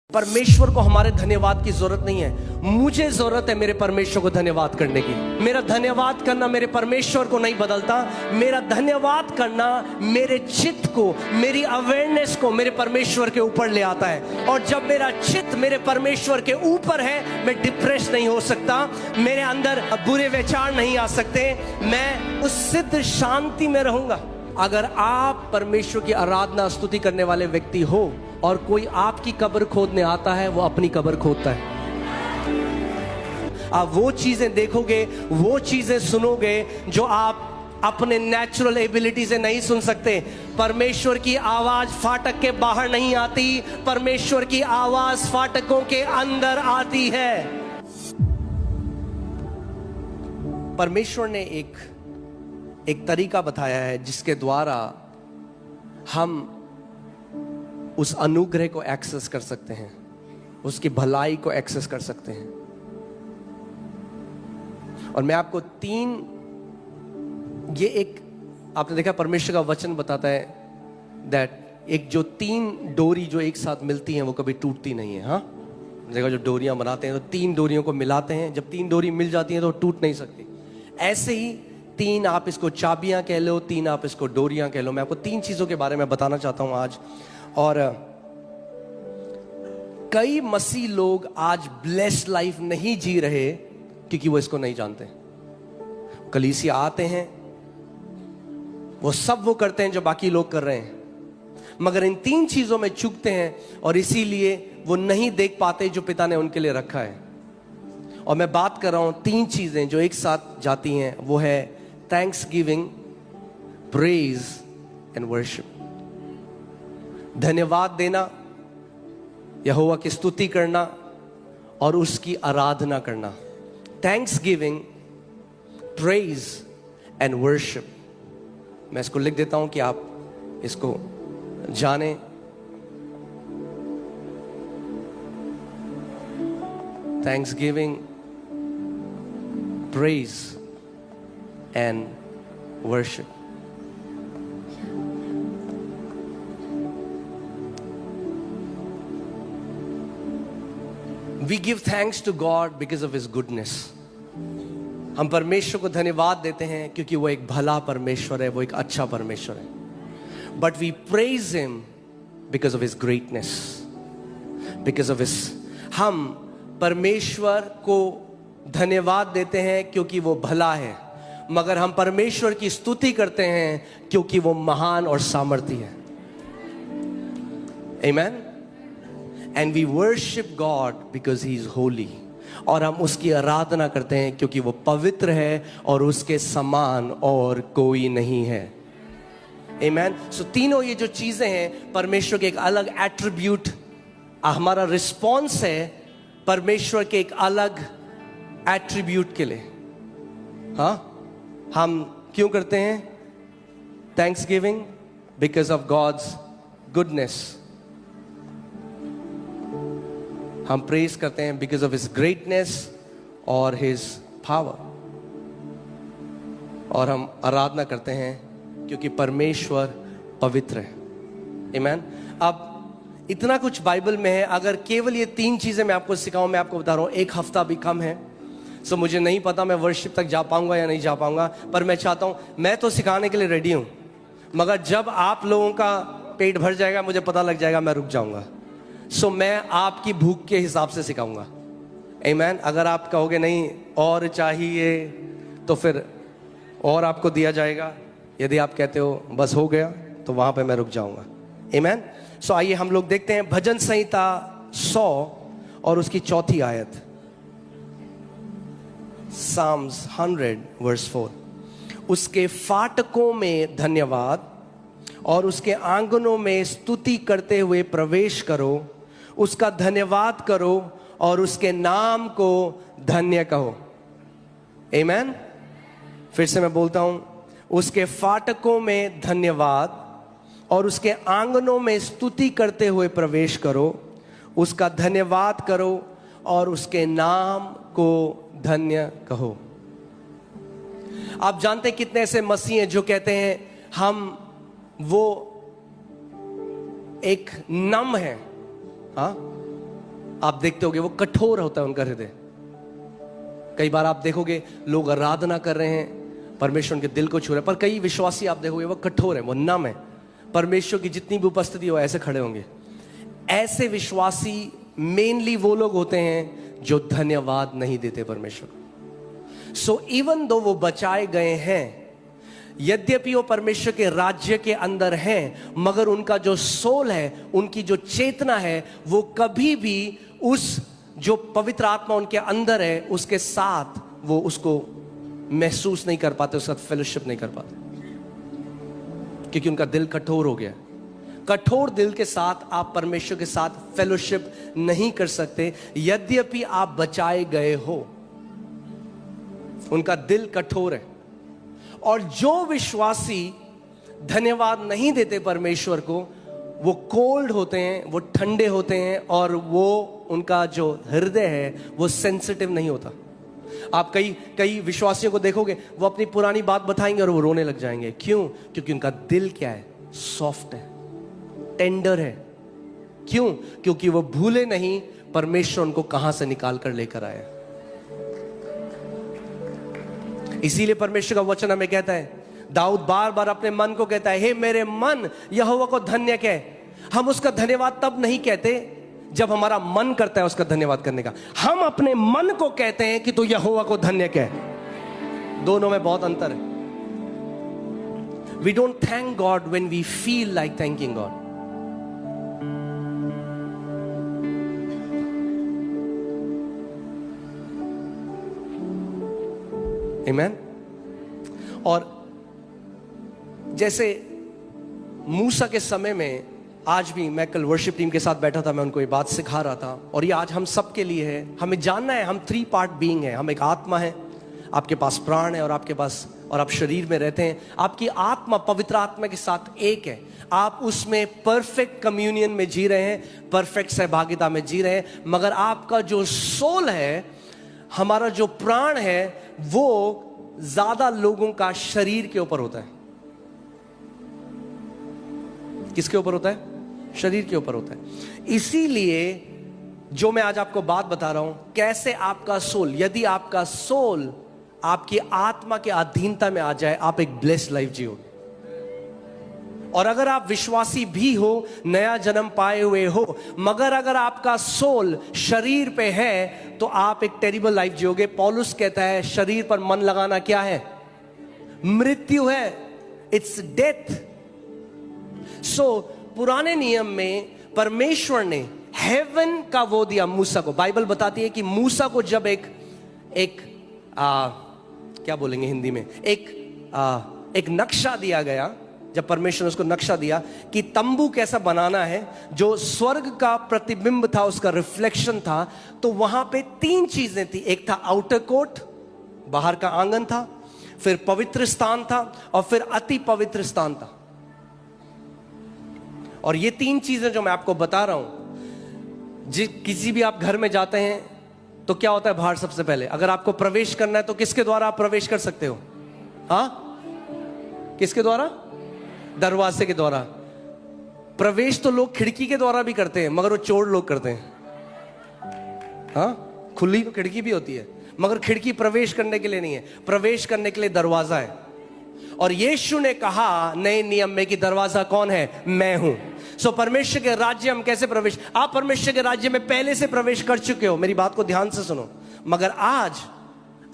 परमेश्वर को हमारे धन्यवाद की जरूरत नहीं है, मुझे जरूरत है मेरे परमेश्वर को धन्यवाद करने की। मेरा धन्यवाद करना मेरे परमेश्वर को नहीं बदलता, मेरा धन्यवाद करना मेरे चित्त को, मेरी अवेयरनेस को मेरे परमेश्वर के ऊपर ले आता है। और जब मेरा चित्त मेरे परमेश्वर के ऊपर है, मैं डिप्रेस नहीं हो सकता, मेरे अंदर बुरे विचार नहीं आ सकते, मैं उस सिद्ध शांति में रहूंगा। अगर आप परमेश्वर की आराधना स्तुति करने वाले व्यक्ति हो और कोई आपकी कब्र खोदने आता है, वो अपनी कब्र खोदता है। आप वो चीजें देखोगे, वो चीजें सुनोगे जो आप अपने नेचुरल एबिलिटी से नहीं सुन सकते। परमेश्वर की आवाज फाटक के बाहर नहीं आती, परमेश्वर की आवाज फाटकों के अंदर आती है। परमेश्वर ने एक तरीका बताया है जिसके द्वारा हम उस अनुग्रह को एक्सेस कर सकते हैं, उसकी भलाई को एक्सेस कर सकते हैं। और मैं आपको आपने देखा परमेश्वर का वचन बताता है दैट एक जो 3 डोरी जो एक साथ मिलती हैं वो कभी टूटती नहीं है। हाँ, देखा जो डोरियां बनाते हैं तो 3 डोरियों को मिलाते हैं, जब 3 डोरी मिल जाती हैं तो टूट नहीं सकती। ऐसे ही 3 आप इसको चाबियां कह लो, 3 आप इसको डोरियां कह लो। मैं आपको 3 चीजों के बारे में बताना चाहता हूं आज। और कई मसीह लोग आज ब्लेस्ड लाइफ नहीं जी रहे क्योंकि वो इसको नहीं जानते। कलीसिया आते हैं, वो सब वो करते हैं जो बाकी लोग कर रहे हैं, मगर इन 3 चीजों में चूकते हैं और इसीलिए वो नहीं देख पाते जो पिता ने उनके लिए रखा है। और मैं बात कर रहा हूं 3 चीजें जो एक साथ जाती हैं, वो है थैंक्सगिविंग, प्रेज एंड वर्शिप। धन्यवाद देना, यहोवा की स्तुति करना और उसकी आराधना करना। Thanksgiving, praise and worship. मैं इसको लिख देता हूं कि आप इसको जाने। Thanksgiving, praise and worship. We give thanks to God because of His goodness. हम परमेश्वर को धन्यवाद देते हैं क्योंकि वो एक भला परमेश्वर है, वो एक अच्छा परमेश्वर है। But we praise Him because of His greatness, because of His। हम परमेश्वर को धन्यवाद देते हैं क्योंकि वो भला है, मगर हम परमेश्वर की स्तुति करते हैं क्योंकि वो महान और सामर्थी है। Amen? And we worship God because He is holy। और हम उसकी आराधना करते हैं क्योंकि वो पवित्र है और उसके समान और कोई नहीं है। Amen? So तीनों ये जो चीजें हैं परमेश्वर के एक अलग एट्रीब्यूट, हमारा रिस्पॉन्स है परमेश्वर के एक अलग एट्रीब्यूट के लिए। हाँ, हम क्यों करते हैं thanksgiving? Because of God's goodness. हम प्रेज करते हैं बिकॉज ऑफ हिज ग्रेटनेस और हिज पावर। और हम आराधना करते हैं क्योंकि परमेश्वर पवित्र है। आमीन। अब इतना कुछ बाइबल में है, अगर केवल ये 3 चीजें मैं आपको सिखाऊं, मैं आपको बता रहा हूं 1 हफ्ता भी कम है। सो मुझे नहीं पता मैं वर्शिप तक जा पाऊंगा या नहीं जा पाऊंगा, पर मैं चाहता हूं, मैं तो सिखाने के लिए रेडी हूं, मगर जब आप लोगों का पेट भर जाएगा, मुझे पता लग जाएगा, मैं रुक जाऊंगा। सो मैं आपकी भूख के हिसाब से सिखाऊंगा। आमीन। अगर आप कहोगे नहीं और चाहिए तो फिर और आपको दिया जाएगा। यदि आप कहते हो बस हो गया, तो वहां पे मैं रुक जाऊंगा। आमीन। सो आइए हम लोग देखते हैं भजन संहिता 100 और उसकी 4थी आयत। Psalms 100 verse 4। उसके फाटकों में धन्यवाद और उसके आंगनों में स्तुति करते हुए प्रवेश करो, उसका धन्यवाद करो और उसके नाम को धन्य कहो। आमीन। फिर से मैं बोलता हूं, उसके फाटकों में धन्यवाद और उसके आंगनों में स्तुति करते हुए प्रवेश करो, उसका धन्यवाद करो और उसके नाम को धन्य कहो। आप जानते हैं कितने ऐसे मसीह हैं जो कहते हैं हम वो एक नम है, हाँ, आप देखते होगे वो कठोर होता है उनका हृदय। कई बार आप देखोगे लोग आराधना कर रहे हैं, परमेश्वर उनके दिल को छू रहे हैं, पर कई विश्वासी आप देखोगे वो कठोर है, वो नम है। परमेश्वर की जितनी भी उपस्थिति हो ऐसे खड़े होंगे। ऐसे विश्वासी मेनली वो लोग होते हैं जो धन्यवाद नहीं देते परमेश्वर को। सो इवन दो वो बचाए गए हैं, यद्यपि वो परमेश्वर के राज्य के अंदर हैं, मगर उनका जो सोल है, उनकी जो चेतना है, वो कभी भी उस जो पवित्र आत्मा उनके अंदर है उसके साथ वो उसको महसूस नहीं कर पाते, उसके साथ फेलोशिप नहीं कर पाते, क्योंकि उनका दिल कठोर हो गया। कठोर दिल के साथ आप परमेश्वर के साथ फेलोशिप नहीं कर सकते, यद्यपि आप बचाए गए हो। उनका दिल कठोर है। और जो विश्वासी धन्यवाद नहीं देते परमेश्वर को, वो कोल्ड होते हैं, वो ठंडे होते हैं, और वो उनका जो हृदय है वो सेंसिटिव नहीं होता। आप कई विश्वासियों को देखोगे, वो अपनी पुरानी बात बताएंगे और वो रोने लग जाएंगे। क्यों? क्योंकि उनका दिल क्या है? सॉफ्ट है, टेंडर है। क्यों? क्योंकि वो भूले नहीं परमेश्वर उनको कहां से निकाल कर लेकर आया। इसीलिए परमेश्वर का वचन हमें कहता है, दाऊद बार बार अपने मन को कहता है, हे मेरे मन यहोवा को धन्य कह। हम उसका धन्यवाद तब नहीं कहते जब हमारा मन करता है उसका धन्यवाद करने का, हम अपने मन को कहते हैं कि तू यहोवा को धन्य कह। दोनों में बहुत अंतर है। We don't thank God when we feel like thanking God. Amen? और जैसे मूसा के समय में, आज भी मैं कल वर्शिप टीम के साथ बैठा था, मैं उनको ये बात सिखा रहा था, और ये आज हम सब के लिए है। हमें जानना है हम 3 पार्ट बीइंग है। हम एक आत्मा है, आपके पास प्राण है, और आपके पास, और आप शरीर में रहते हैं। आपकी आत्मा पवित्र आत्मा के साथ एक है। आप उसमें परफेक्ट कम्युनियन में जी रहे हैं, परफेक्ट सहभागिता में जी रहे हैं। मगर आपका जो सोल है, हमारा जो प्राण है, वो ज्यादा लोगों का शरीर के ऊपर होता है। किसके ऊपर होता है? शरीर के ऊपर होता है। इसीलिए जो मैं आज आपको बात बता रहा हूं, कैसे आपका सोल, यदि आपका सोल आपकी आत्मा के अधीनता में आ जाए, आप एक ब्लेस्ड लाइफ जियोगे। और अगर आप विश्वासी भी हो, नया जन्म पाए हुए हो, मगर अगर आपका सोल शरीर पे है, तो आप एक टेरिबल लाइफ जियोगे। पौलुस कहता है शरीर पर मन लगाना क्या है? मृत्यु है, इट्स डेथ। सो पुराने नियम में परमेश्वर ने हेवन का वो दिया मूसा को। बाइबल बताती है कि मूसा को जब क्या बोलेंगे हिंदी में, एक नक्शा दिया गया, जब परमेश्वर ने उसको नक्शा दिया कि तंबू कैसा बनाना है, जो स्वर्ग का प्रतिबिंब था, उसका रिफ्लेक्शन था, तो वहां पे 3 चीजें थी। एक था आउटर कोर्ट, बाहर का आंगन था, फिर पवित्र स्थान था, और फिर अति पवित्र स्थान था। और ये 3 चीजें जो मैं आपको बता रहा हूं, किसी भी आप घर में जाते हैं तो क्या होता है बाहर? सबसे पहले अगर आपको प्रवेश करना है तो किसके द्वारा आप प्रवेश कर सकते हो? किसके द्वारा? दरवाजे के द्वारा। प्रवेश तो लोग खिड़की के द्वारा भी करते हैं, मगर वो चोर लोग करते हैं। खुली तो खिड़की भी होती है, मगर खिड़की प्रवेश करने के लिए नहीं है, प्रवेश करने के लिए दरवाजा है। और यीशु ने कहा नए नियम में कि दरवाजा कौन है? मैं हूं। सो परमेश्वर के राज्य हम कैसे प्रवेश? आप परमेश्वर के राज्य में पहले से प्रवेश कर चुके हो, मेरी बात को ध्यान से सुनो। मगर आज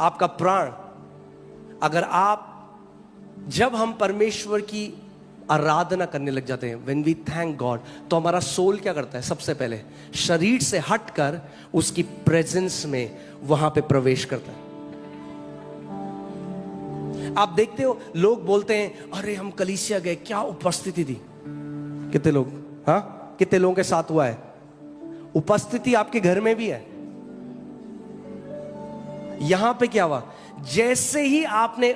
आपका प्राण, अगर आप, जब हम परमेश्वर की आराधना करने लग जाते हैं, व्हेन वी थैंक गॉड, तो हमारा सोल क्या करता है? सबसे पहले शरीर से हटकर उसकी प्रेजेंस में वहां पे प्रवेश करता है। आप देखते हो लोग बोलते हैं, अरे हम कलीसिया गए, क्या उपस्थिति थी। कितने लोग, कितने लोगों के साथ हुआ है? उपस्थिति आपके घर में भी है। यहां पे क्या हुआ? जैसे ही आपने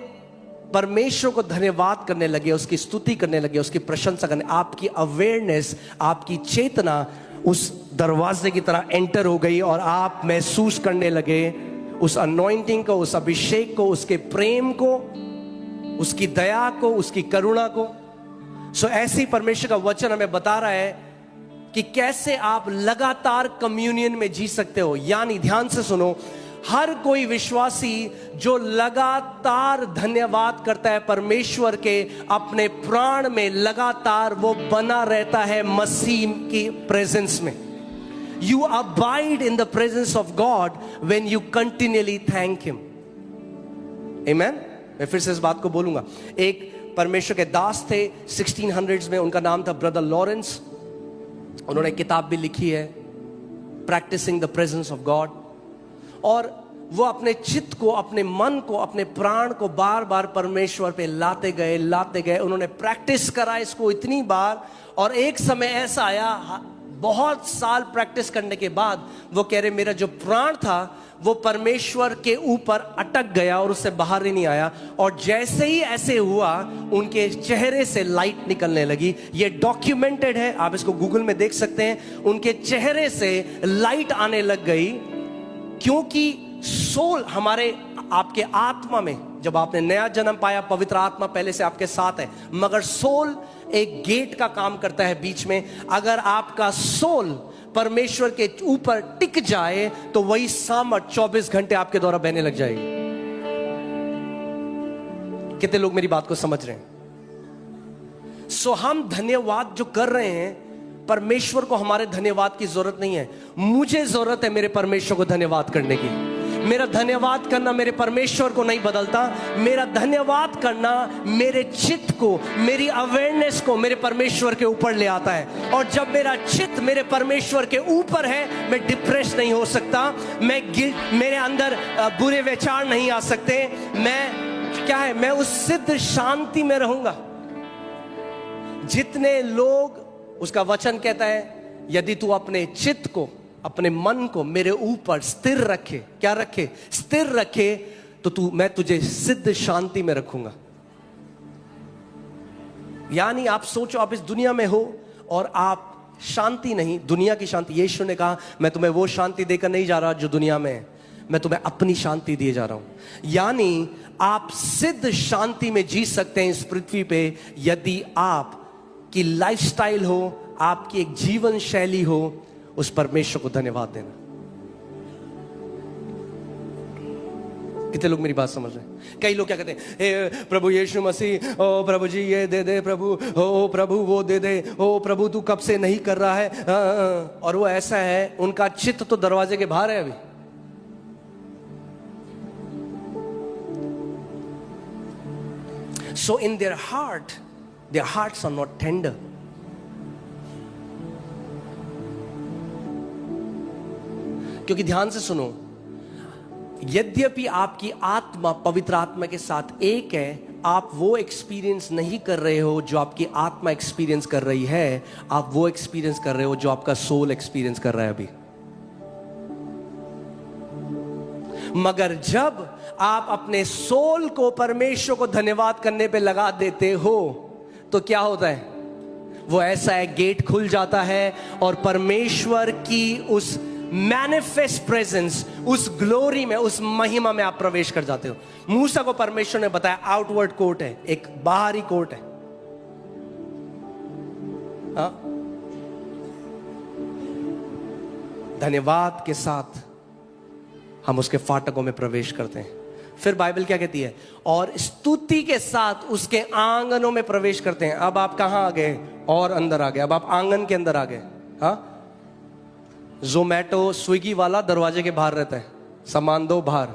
परमेश्वर को धन्यवाद करने लगे, उसकी स्तुति करने लगे, उसकी प्रशंसा करने, आपकी अवेयरनेस, आपकी चेतना उस दरवाजे की तरह एंटर हो गई, और आप महसूस करने लगे उस अनॉइंटिंग को, उस अभिषेक को, उसके प्रेम को, उसकी दया को, उसकी करुणा को। सो ऐसी परमेश्वर का वचन हमें बता रहा है कि कैसे आप लगातार कम्युनियन में जी सकते हो। यानी ध्यान से सुनो, हर कोई विश्वासी जो लगातार धन्यवाद करता है परमेश्वर के अपने प्राण में, लगातार वो बना रहता है मसीह की प्रेजेंस में। You abide in the presence of God when you continually thank Him. Amen? मैं फिर से इस बात को बोलूंगा। एक परमेश्वर के दास थे 1600s में, उनका नाम था ब्रदर लॉरेंस। उन्होंने किताब भी लिखी है, practising the presence of God. और वो अपने चित्त को, अपने मन को, अपने प्राण को बार बार परमेश्वर पे लाते गए। उन्होंने प्रैक्टिस करा इसको इतनी बार, और एक समय ऐसा आया, बहुत साल प्रैक्टिस करने के बाद वो कह रहे मेरा जो प्राण था वो परमेश्वर के ऊपर अटक गया और उससे बाहर ही नहीं आया। और जैसे ही ऐसे हुआ, उनके चेहरे से लाइट निकलने लगी। ये डॉक्यूमेंटेड है, आप इसको गूगल में देख सकते हैं। उनके चेहरे से लाइट आने लग गई, क्योंकि सोल हमारे, आपके आत्मा में, जब आपने नया जन्म पाया, पवित्र आत्मा पहले से आपके साथ है, मगर सोल एक गेट का काम करता है बीच में। अगर आपका सोल परमेश्वर के ऊपर टिक जाए तो वही सामर्थ 24 घंटे आपके द्वारा बहने लग जाएगी। कितने लोग मेरी बात को समझ रहे हैं? सो हम धन्यवाद जो कर रहे हैं, परमेश्वर को हमारे धन्यवाद की जरूरत नहीं है। मुझे जरूरत है मेरे परमेश्वर को धन्यवाद करने की। मेरा धन्यवाद करना मेरे परमेश्वर को नहीं बदलता। मेरा धन्यवाद करना मेरे चित्त को, मेरी अवेयरनेस को मेरे परमेश्वर के ऊपर ले आता है। और जब मेरा चित्त मेरे परमेश्वर के ऊपर है, मैं डिप्रेस नहीं हो सकता, मेरे अंदर बुरे विचार नहीं आ सकते। मैं उस सिद्ध शांति में रहूंगा। जितने लोग, उसका वचन कहता है, यदि तू अपने चित्त को, अपने मन को मेरे ऊपर स्थिर रखे, क्या रखे? स्थिर रखे, तो मैं तुझे सिद्ध शांति में रखूंगा। यानी आप सोचो, आप इस दुनिया में हो और आप शांति नहीं, दुनिया की शांति। यीशु ने कहा मैं तुम्हें वो शांति देकर नहीं जा रहा जो दुनिया में है, मैं तुम्हें अपनी शांति दिए जा रहा हूं। यानी आप सिद्ध शांति में जी सकते हैं इस पृथ्वी पे, यदि आप की लाइफस्टाइल हो, आपकी एक जीवन शैली हो, उस परमेश्वर को धन्यवाद देना। कितने लोग मेरी बात समझ रहे हैं? कई लोग क्या कहते हैं, हे प्रभु यीशु मसीह, ओ प्रभु जी ये दे दे प्रभु, ओ प्रभु वो दे दे, ओ प्रभु तू कब से नहीं कर रहा है। और वो ऐसा है, उनका चित्त तो दरवाजे के बाहर है अभी। So in their hearts are not tender. क्योंकि ध्यान से सुनो, यद्यपि आपकी आत्मा पवित्र आत्मा के साथ एक है, आप वो एक्सपीरियंस नहीं कर रहे हो जो आपकी आत्मा एक्सपीरियंस कर रही है। आप वो एक्सपीरियंस कर रहे हो जो आपका सोल एक्सपीरियंस कर रहा है अभी। मगर जब आप अपने सोल को परमेश्वर को धन्यवाद करने पे लगा देते हो, तो क्या होता है? वो ऐसा है, गेट खुल जाता है और परमेश्वर की उस मैनिफेस्ट प्रेजेंस, उस ग्लोरी में, उस महिमा में आप प्रवेश कर जाते हो। मूसा को परमेश्वर ने बताया आउटवर्ड कोर्ट है, एक बाहरी कोर्ट है। हाँ? धन्यवाद के साथ हम उसके फाटकों में प्रवेश करते हैं। फिर बाइबल क्या कहती है? और स्तुति के साथ उसके आंगनों में प्रवेश करते हैं। अब आप कहां आ गए? और अंदर आ गए। अब आप आंगन के अंदर आ गए। हाँ, जोमैटो स्विगी वाला दरवाजे के बाहर रहता है, सामान दो बाहर,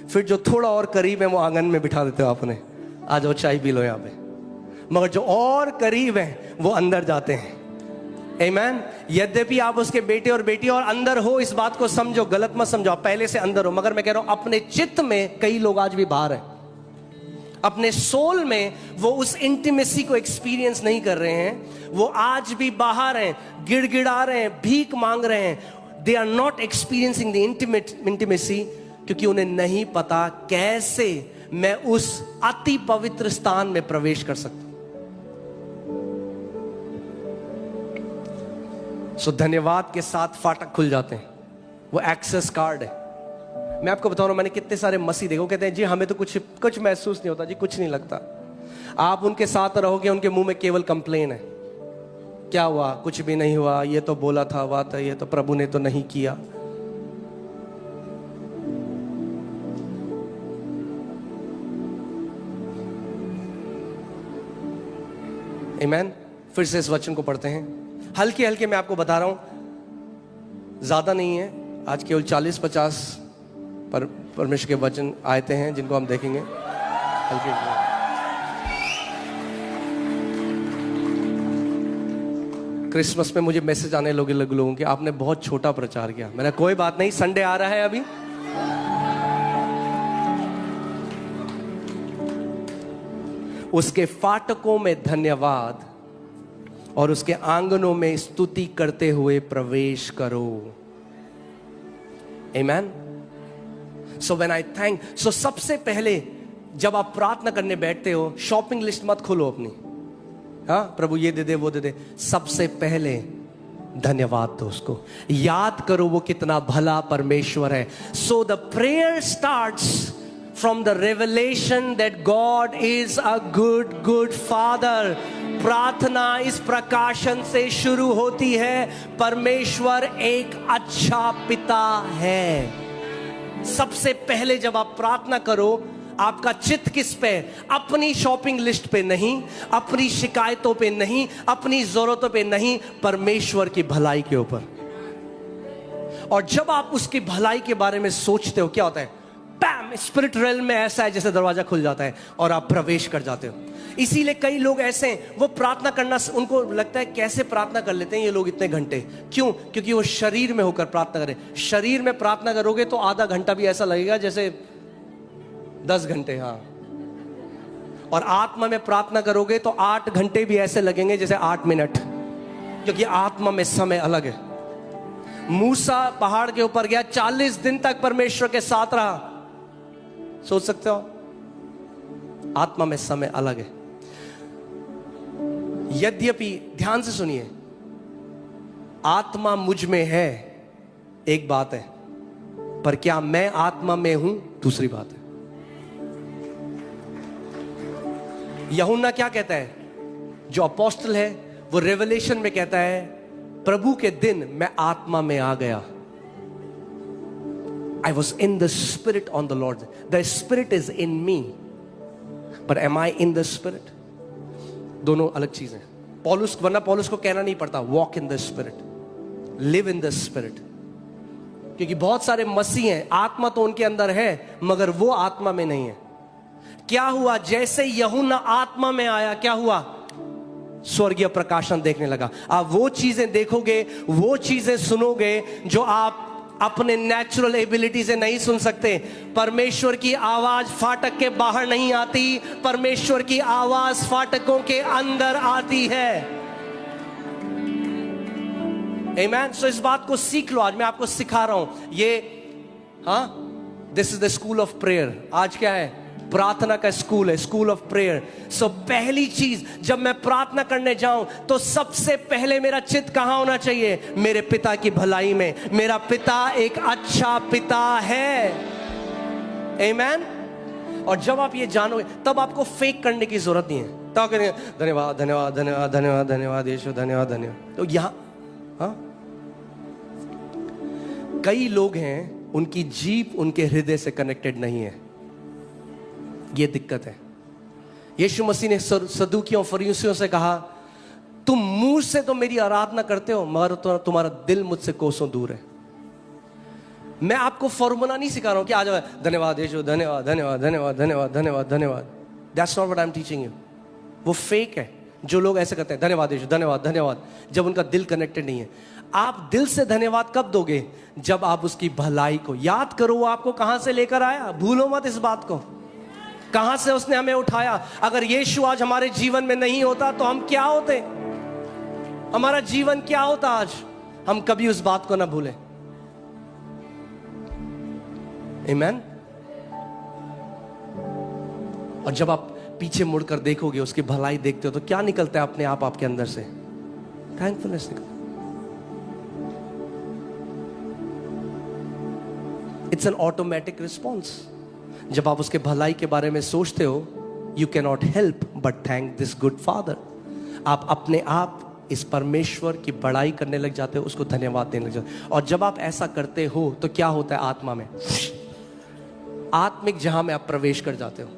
फिर जो थोड़ा और करीब है वो आंगन में बिठा देते हो आपने, आ जाओ चाय पी लो यहाँ पे। मगर जो और करीब है वो अंदर जाते हैं। आमीन। यद्यपि आप उसके बेटे और बेटी और अंदर हो, इस बात को समझो, गलत मत समझो, आप पहले से अंदर हो। मगर मैं कह रहा हूं अपने चित्त में कई लोग आज भी बाहर हैं। अपने सोल में वो उस इंटीमेसी को एक्सपीरियंस नहीं कर रहे हैं, वो आज भी बाहर हैं, गिड़गिड़ा रहे हैं, भीख मांग रहे हैं। They are not experiencing the intimacy, क्योंकि उन्हें नहीं पता कैसे मैं उस अति पवित्र स्थान में प्रवेश कर सकता हूं। सो धन्यवाद के साथ फाटक खुल जाते हैं, वो एक्सेस कार्ड है। मैं आपको बता रहा हूं, मैंने कितने सारे मसीह देखो, कहते हैं जी हमें तो कुछ महसूस नहीं होता जी, कुछ नहीं लगता। आप उनके साथ रहोगे, उनके मुंह में केवल कंप्लेन है। क्या हुआ? कुछ भी नहीं हुआ, ये तो बोला था, हुआ था, ये तो प्रभु ने तो नहीं किया। आमीन। फिर से इस वचन को पढ़ते हैं, हल्के हल्के मैं आपको बता रहा हूं, ज्यादा नहीं है, आज केवल 40-50 पर परमेश्वर के वचन आयते हैं जिनको हम देखेंगे हल्के हल्के। क्रिसमस में मुझे मैसेज आने लगे लोगों के, आपने बहुत छोटा प्रचार किया। मैंने कोई बात नहीं, संडे आ रहा है अभी। उसके फाटकों में धन्यवाद और उसके आंगनों में स्तुति करते हुए प्रवेश करो। आमीन। सो व्हेन आई थैंक, सो सबसे पहले जब आप प्रार्थना करने बैठते हो, शॉपिंग लिस्ट मत खोलो अपनी, हाँ प्रभु ये दे दे वो दे दे, सबसे पहले धन्यवाद दो उसको, याद करो वो कितना भला परमेश्वर है। So the prayer starts from the revelation that God is a good Father। प्रार्थना इस प्रकाशन से शुरू होती है, परमेश्वर एक अच्छा पिता है। सबसे पहले जब आप प्रार्थना करो, आपका चित्त किस पे? अपनी शॉपिंग लिस्ट पे नहीं, अपनी शिकायतों पे नहीं, अपनी जरूरतों पे नहीं, परमेश्वर की भलाई के ऊपर। और जब आप उसकी भलाई के बारे में सोचते हो, क्या होता है? पैम, स्पिरिट रेल में ऐसा है जैसे दरवाजा खुल जाता है और आप प्रवेश कर जाते हो। इसीलिए कई लोग ऐसे हैं, वो प्रार्थना करना उनको लगता है कैसे प्रार्थना कर लेते हैं ये लोग इतने घंटे, क्यों? क्योंकि वो शरीर में होकर प्रार्थना करें। शरीर में प्रार्थना करोगे तो आधा घंटा भी ऐसा लगेगा जैसे 10 घंटे, हाँ। और आत्मा में प्रार्थना करोगे तो 8 घंटे भी ऐसे लगेंगे जैसे 8 मिनट, क्योंकि आत्मा में समय अलग है। मूसा पहाड़ के ऊपर गया, 40 दिन तक परमेश्वर के साथ रहा। सोच सकते हो, आत्मा में समय अलग है। यद्यपि ध्यान से सुनिए, आत्मा मुझ में है एक बात है, पर क्या मैं आत्मा में हूं दूसरी बात है। यूहन्ना क्या कहता है, जो अपोस्टल है, वो रेवलेशन में कहता है, प्रभु के दिन मैं आत्मा में आ गया। I was in the spirit on the Lord. The spirit is in me, but am I in the spirit? दोनों अलग चीजें। पौलुस, वरना पौलुस को कहना नहीं पड़ता walk in the spirit, live in the spirit, क्योंकि बहुत सारे मसीह हैं, आत्मा तो उनके अंदर है मगर वो आत्मा में नहीं है। क्या हुआ? जैसे यूहन्ना आत्मा में आया, क्या हुआ? स्वर्गीय प्रकाशन देखने लगा। आप वो चीजें देखोगे, वो चीजें सुनोगे जो आप अपने नेचुरल एबिलिटी से नहीं सुन सकते। परमेश्वर की आवाज फाटक के बाहर नहीं आती, परमेश्वर की आवाज फाटकों के अंदर आती है। आमीन। सो इस बात को सीख लो, आज मैं आपको सिखा रहा हूं ये, हाँ, this is the school of prayer. आज क्या है? प्रार्थना का स्कूल है, स्कूल ऑफ प्रेयर। सो पहली चीज, जब मैं प्रार्थना करने जाऊं तो सबसे पहले मेरा चित्त कहां होना चाहिए? मेरे पिता की भलाई में। मेरा पिता एक अच्छा पिता है। आमीन। और जब आप ये जानोगे, तब आपको फेक करने की जरूरत नहीं है। तब करेंगे धन्यवाद धन्यवाद धन्यवाद धन्यवाद धन्यवाद यीशु, धन्यवाद धन्यवाद। तो यहां, हाँ, कई लोग हैं उनकी जीभ उनके हृदय से कनेक्टेड नहीं है, ये दिक्कत है। यीशु मसीह ने सदूकियों फरीसियों से कहा, तुम मुंह से तो मेरी आराधना करते हो मगर तुम्हारा दिल मुझसे कोसों दूर है। मैं आपको फॉर्मूला नहीं सिखा रहा हूं कि आ जाओ धन्यवाद यीशु, धन्यवाद धन्यवाद धन्यवाद धन्यवाद धन्यवाद धन्यवाद। That's not what I am teaching you. वो फेक है जो लोग ऐसे करते हैं, धन्यवाद यीशु, धन्यवाद धन्यवाद, जब उनका दिल कनेक्टेड नहीं है। आप दिल से धन्यवाद कब दोगे? जब आप उसकी भलाई को याद करो, वो आपको कहां से लेकर आया। भूलो मत इस बात को, कहां से उसने हमें उठाया। अगर यीशु आज हमारे जीवन में नहीं होता तो हम क्या होते? हमारा जीवन क्या होता आज? हम कभी उस बात को ना भूलें। आमीन। और जब आप पीछे मुड़कर देखोगे, उसकी भलाई देखते हो, तो क्या निकलता है अपने आप आपके अंदर से? थैंकफुलनेस निकलता। It's an automatic response. जब आप उसके भलाई के बारे में सोचते हो, you can not help but thank this good father. आप अपने आप इस परमेश्वर की बड़ाई करने लग जाते हो, उसको धन्यवाद देने लग जाते हो। और जब आप ऐसा करते हो तो क्या होता है? आत्मा में, आत्मिक जहां में आप प्रवेश कर जाते हो।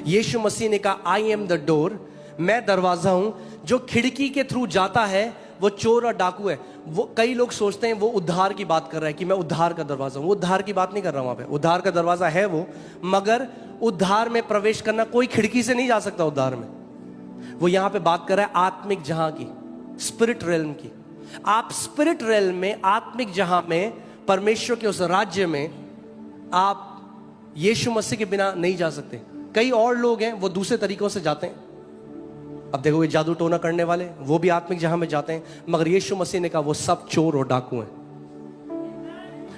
यीशु मसीह ने कहा, आई एम द डोर, मैं दरवाजा हूं। जो खिड़की के थ्रू जाता है वो चोर और डाकू है। वो कई लोग सोचते हैं वो उद्धार की बात कर रहा है कि मैं उद्धार का दरवाजा हूं। वो उद्धार की बात नहीं कर रहा हूं। वहां पे उद्धार का दरवाजा है वो, मगर उद्धार में प्रवेश करना कोई खिड़की से नहीं जा सकता उद्धार में। वो यहां पे बात कर रहा है आत्मिक जहां की, स्पिरिट रेल्म की। आप स्पिरिट रेल्म में, आत्मिक जहां में, परमेश्वर के उस राज्य में आप यीशु मसीह के बिना नहीं जा सकते। कई और लोग हैं वो दूसरे तरीकों से जाते हैं। अब देखो ये जादू टोना करने वाले, वो भी आत्मिक जहां में जाते हैं, मगर यीशु मसीह ने कहा वो सब चोर और डाकू हैं।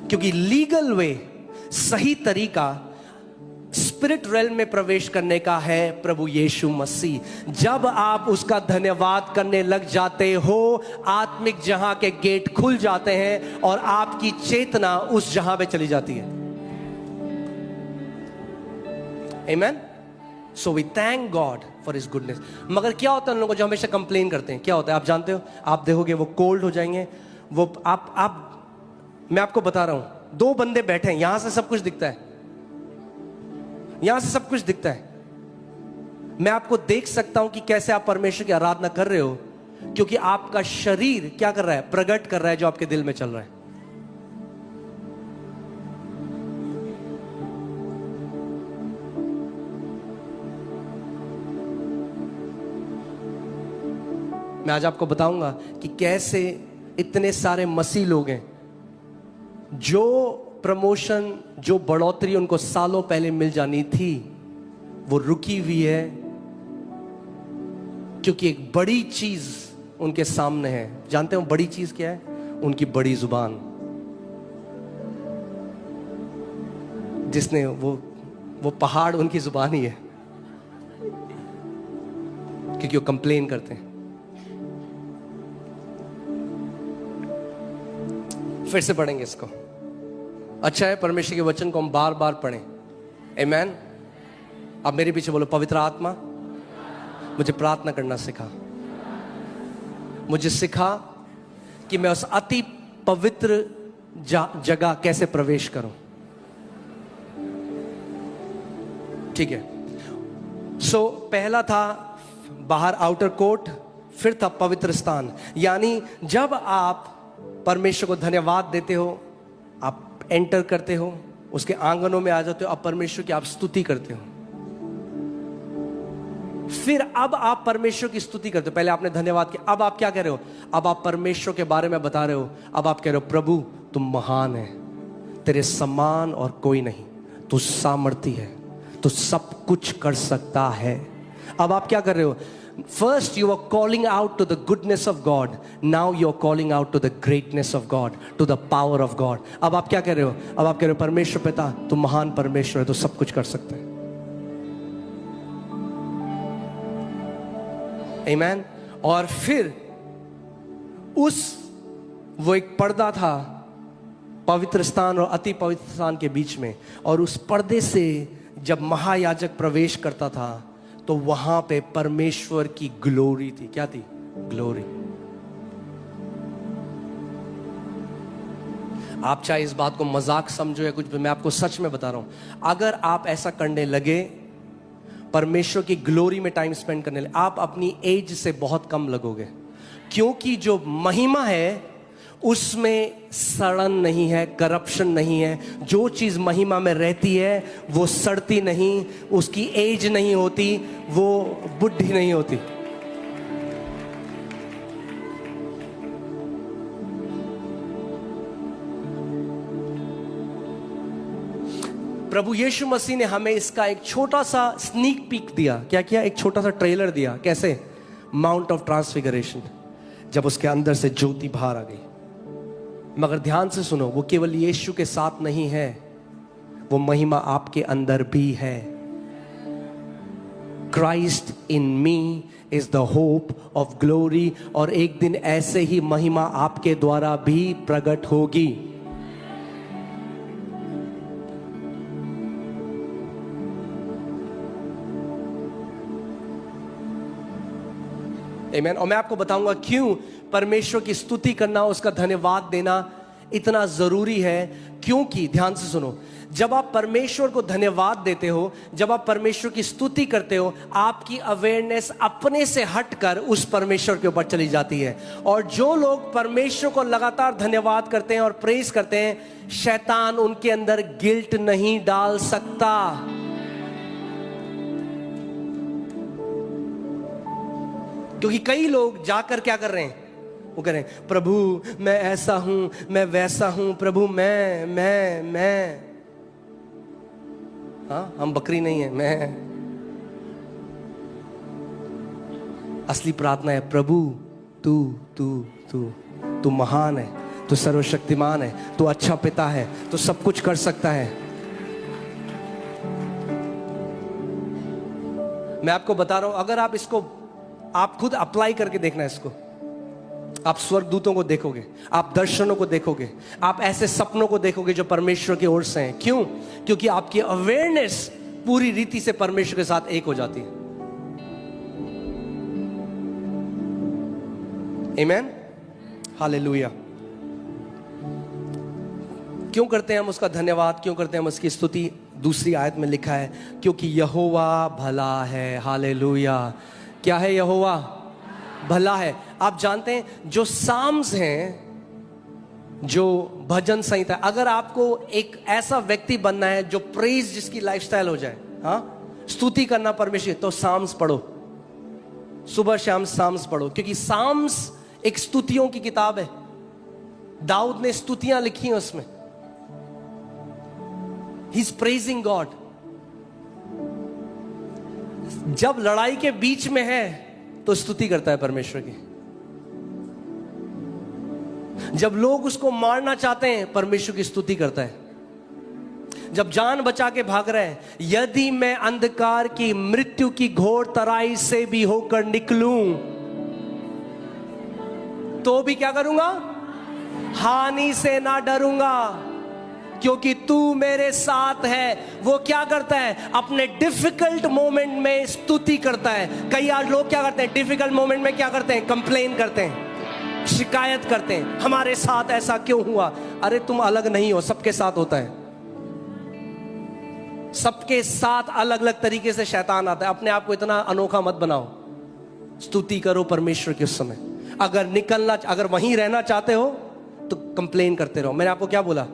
क्योंकि लीगल वे, सही तरीका स्पिरिट रेल्म में प्रवेश करने का है प्रभु यीशु मसीह। जब आप उसका धन्यवाद करने लग जाते हो, आत्मिक जहां के गेट खुल जाते हैं और आपकी चेतना उस जहां पे चली जाती है। Amen. So we thank God for his goodness. मगर क्या होता है उन लोगों जो हमेशा कंप्लेन करते हैं, क्या होता है आप जानते हो? आप देखोगे वो कोल्ड हो जाएंगे। वो आप मैं आपको बता रहा हूं, दो बंदे बैठे हैं, यहां से सब कुछ दिखता है, यहां से सब कुछ दिखता है। मैं आपको देख सकता हूं कि कैसे आप परमेश्वर की आराधना कर रहे हो, क्योंकि आपका शरीर क्या कर रहा है? प्रकट कर रहा है जो आपके दिल में चल रहा है। मैं आज आपको बताऊंगा कि कैसे इतने सारे मसीह लोग हैं जो प्रमोशन, जो बढ़ोतरी उनको सालों पहले मिल जानी थी, वो रुकी हुई है, क्योंकि एक बड़ी चीज उनके सामने है। जानते हो बड़ी चीज क्या है? उनकी बड़ी जुबान, जिसने वो पहाड़ उनकी जुबान ही है, क्योंकि वो कंप्लेन करते हैं। फिर से पढ़ेंगे इसको। अच्छा है परमेश्वर के वचन को हम बार बार पढ़ें। आमेन। अब मेरे पीछे बोलो, पवित्र आत्मा मुझे प्रार्थना करना सिखा। मुझे सिखा कि मैं उस अति पवित्र जगह कैसे प्रवेश करूं। ठीक है। सो पहला था बाहर आउटर कोर्ट, फिर था पवित्र स्थान। यानी जब आप परमेश्वर को धन्यवाद देते हो, आप एंटर करते हो, उसके आंगनों में आ जाते हो, अब परमेश्वर की आप स्तुति करते हो। फिर अब आप परमेश्वर की स्तुति करते हो। पहले आपने धन्यवाद किया, अब आप क्या कह रहे हो? अब आप परमेश्वर के बारे में बता रहे हो। अब आप कह रहे हो, प्रभु तुम महान है, तेरे समान और कोई नहीं, तू सामर्थी है, तू सब कुछ कर सकता है। अब आप क्या कर रहे हो? First you are calling out to the goodness of God. Now you are calling out to the greatness of God, to the power of God. अब आप क्या कह रहे हो? अब आप कह रहे हो, परमेश्वर पिता तू महान परमेश्वर है, तू सब कुछ कर सकता है। Amen. और फिर वो एक पर्दा था पवित्र स्थान और अति पवित्र स्थान के बीच में, और उस पर्दे से जब महायाजक प्रवेश करता था तो वहां पे परमेश्वर की ग्लोरी थी। क्या थी? ग्लोरी। आप चाहे इस बात को मजाक समझो या कुछ भी, मैं आपको सच में बता रहा हूं, अगर आप ऐसा करने लगे, परमेश्वर की ग्लोरी में टाइम स्पेंड करने लगे, आप अपनी एज से बहुत कम लगोगे। क्योंकि जो महिमा है उसमें सड़न नहीं है, करप्शन नहीं है। जो चीज महिमा में रहती है वो सड़ती नहीं, उसकी एज नहीं होती, वो बुढ़ी नहीं होती। प्रभु यीशु मसीह ने हमें इसका एक छोटा सा स्नीक पीक दिया। क्या किया? एक छोटा सा ट्रेलर दिया। कैसे? माउंट ऑफ ट्रांसफिगरेशन, जब उसके अंदर से ज्योति बाहर आ गई। मगर ध्यान से सुनो, वो केवल यीशु के साथ नहीं है, वो महिमा आपके अंदर भी है। Christ in me is the hope of glory। और एक दिन ऐसे ही महिमा आपके द्वारा भी प्रकट होगी। आमीन। और मैं आपको बताऊंगा क्यों परमेश्वर की स्तुति करना, उसका धन्यवाद देना इतना जरूरी है। क्योंकि ध्यान से सुनो, जब आप परमेश्वर को धन्यवाद देते हो, जब आप परमेश्वर की स्तुति करते हो, आपकी अवेयरनेस अपने से हटकर उस परमेश्वर के ऊपर चली जाती है। और जो लोग परमेश्वर को लगातार धन्यवाद करते हैं और प्रेज करते हैं, शैतान उनके अंदर गिल्ट नहीं डाल सकता। क्योंकि कई लोग जाकर क्या कर रहे हैं, वो कह रहे हैं प्रभु मैं ऐसा हूं, मैं वैसा हूं, प्रभु मैं। हाँ, हम बकरी नहीं है, मैं। असली प्रार्थना है प्रभु तू तू तू तू महान है, तू सर्वशक्तिमान है, तू अच्छा पिता है, तू सब कुछ कर सकता है। मैं आपको बता रहा हूं, अगर आप इसको आप खुद अप्लाई करके देखना इसको, आप स्वर्गदूतों को देखोगे, आप दर्शनों को देखोगे, आप ऐसे सपनों को देखोगे जो परमेश्वर की ओर से हैं। क्यों? क्योंकि आपकी अवेयरनेस पूरी रीति से परमेश्वर के साथ एक हो जाती है। आमीन, हालेलुया। क्यों करते हैं हम उसका धन्यवाद, क्यों करते हैं हम उसकी स्तुति? दूसरी आयत में लिखा है क्योंकि यहोवा भला है। हालेलुया। क्या है? यहोवा भला है। आप जानते हैं जो साम्स हैं, जो भजन संहिता, अगर आपको एक ऐसा व्यक्ति बनना है जो प्रेज जिसकी लाइफस्टाइल हो जाए, हाँ, स्तुति करना परमेश्वर, तो साम्स पढ़ो, सुबह शाम साम्स पढ़ो। क्योंकि साम्स एक स्तुतियों की किताब है। दाऊद ने स्तुतियां लिखी हैं उसमें। He is praising God. जब लड़ाई के बीच में है तो स्तुति करता है परमेश्वर की। जब लोग उसको मारना चाहते हैं, परमेश्वर की स्तुति करता है। जब जान बचा के भाग रहे हैं, यदि मैं अंधकार की मृत्यु की घोर तराई से भी होकर निकलूं तो भी क्या करूंगा? हानि से ना डरूंगा, क्योंकि तू मेरे साथ है। वो क्या करता है? अपने डिफिकल्ट मोमेंट में स्तुति करता है। कई आज लोग क्या करते हैं? डिफिकल्ट मोमेंट में क्या करते हैं? कंप्लेन करते हैं, शिकायत करते हैं, हमारे साथ ऐसा क्यों हुआ? अरे तुम अलग नहीं हो, सबके साथ होता है। सबके साथ अलग अलग तरीके से शैतान आता है। अपने आप को इतना अनोखा मत बनाओ। स्तुति करो परमेश्वर के उस समय। अगर वहीं रहना चाहते हो तो कंप्लेन करते रहो। मैंने आपको क्या बोला?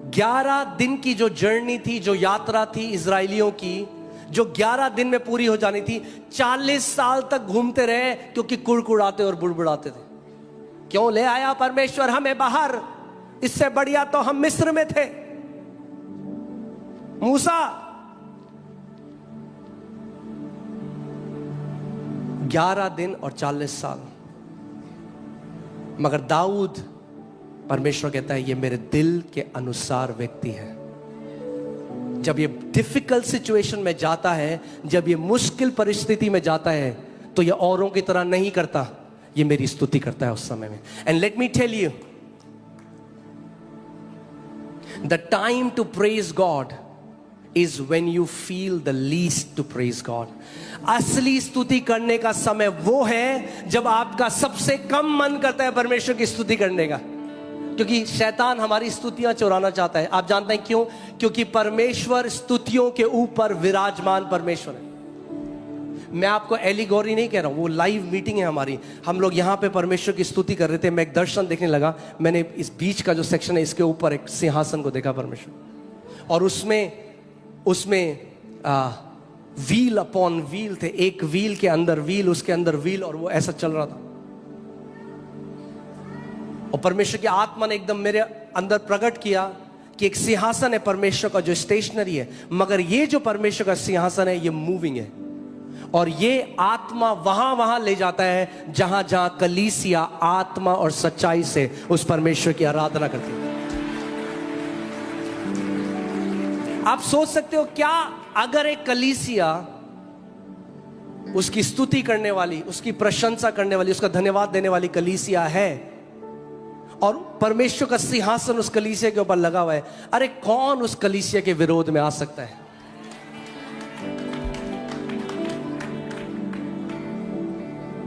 11 दिन की जो जर्नी थी, जो यात्रा थी इजरायलियों की, जो 11 दिन में पूरी हो जानी थी, 40 साल तक घूमते रहे, क्योंकि कुड़कुड़ाते और बुड़बुड़ाते थे। क्यों ले आया परमेश्वर हमें बाहर? इससे बढ़िया तो हम मिस्र में थे। मूसा 11 दिन और 40 साल। मगर दाऊद, परमेश्वर कहता है ये मेरे दिल के अनुसार व्यक्ति है। जब ये डिफिकल्ट सिचुएशन में जाता है, जब ये मुश्किल परिस्थिति में जाता है, तो ये औरों की तरह नहीं करता, ये मेरी स्तुति करता है उस समय में। And let me tell you, the time to praise God is when you feel the least to praise God. असली स्तुति करने का समय वो है जब आपका सबसे कम मन करता है परमेश्वर की स्तुति करने का। क्योंकि शैतान हमारी स्तुतियां चुराना चाहता है। आप जानते हैं क्यों? क्योंकि परमेश्वर स्तुतियों के ऊपर विराजमान परमेश्वर है। मैं आपको एलिगोरी नहीं कह रहा हूं, वो लाइव मीटिंग है हमारी। हम लोग यहां पे परमेश्वर की स्तुति कर रहे थे। मैं एक दर्शन देखने लगा। मैंने इस बीच का जो सेक्शन है, इसके ऊपर एक सिंहासन को देखा परमेश्वर, और उसमें व्हील अपॉन व्हील थे। एक व्हील के अंदर व्हील, उसके अंदर व्हील, और वो ऐसा चल रहा था। और परमेश्वर की आत्मा ने एकदम मेरे अंदर प्रकट किया कि एक सिंहासन है परमेश्वर का जो स्टेशनरी है, मगर ये जो परमेश्वर का सिंहासन है ये मूविंग है। और ये आत्मा वहां ले जाता है जहां जहां कलीसिया आत्मा और सच्चाई से उस परमेश्वर की आराधना करती है। आप सोच सकते हो क्या अगर एक कलीसिया उसकी स्तुति करने वाली, उसकी प्रशंसा करने वाली, उसका धन्यवाद देने वाली कलीसिया है, और परमेश्वर का सिंहासन उस कलीसिया के ऊपर लगा हुआ है, अरे कौन उस कलीसिया के विरोध में आ सकता है?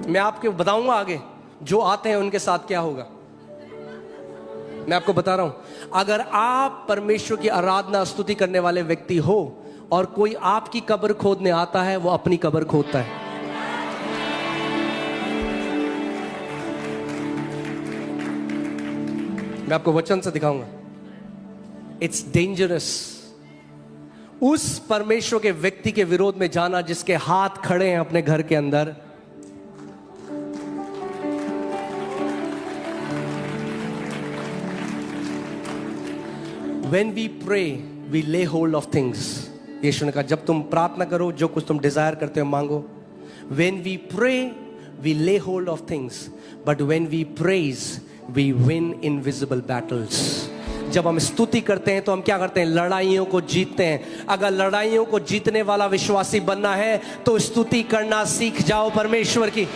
मैं आपको बताऊंगा आगे जो आते हैं उनके साथ क्या होगा। मैं आपको बता रहा हूं, अगर आप परमेश्वर की आराधना स्तुति करने वाले व्यक्ति हो और कोई आपकी कब्र खोदने आता है, वो अपनी कब्र खोदता है। मैं आपको वचन से दिखाऊंगा। इट्स डेंजरस उस परमेश्वर के व्यक्ति के विरोध में जाना जिसके हाथ खड़े हैं अपने घर के अंदर। When we pray, we lay hold of things. यीशु ने कहा जब तुम प्रार्थना करो, जो कुछ तुम डिजायर करते हो मांगो। When we pray, we lay hold of things. But when we praise, we win invisible battles. जब हम स्तुति करते हैं तो हम क्या करते हैं? लड़ाइयों को जीतते हैं। अगर लड़ाइयों को जीतने वाला विश्वासी बनना है तो स्तुति करना सीख जाओ परमेश्वर की।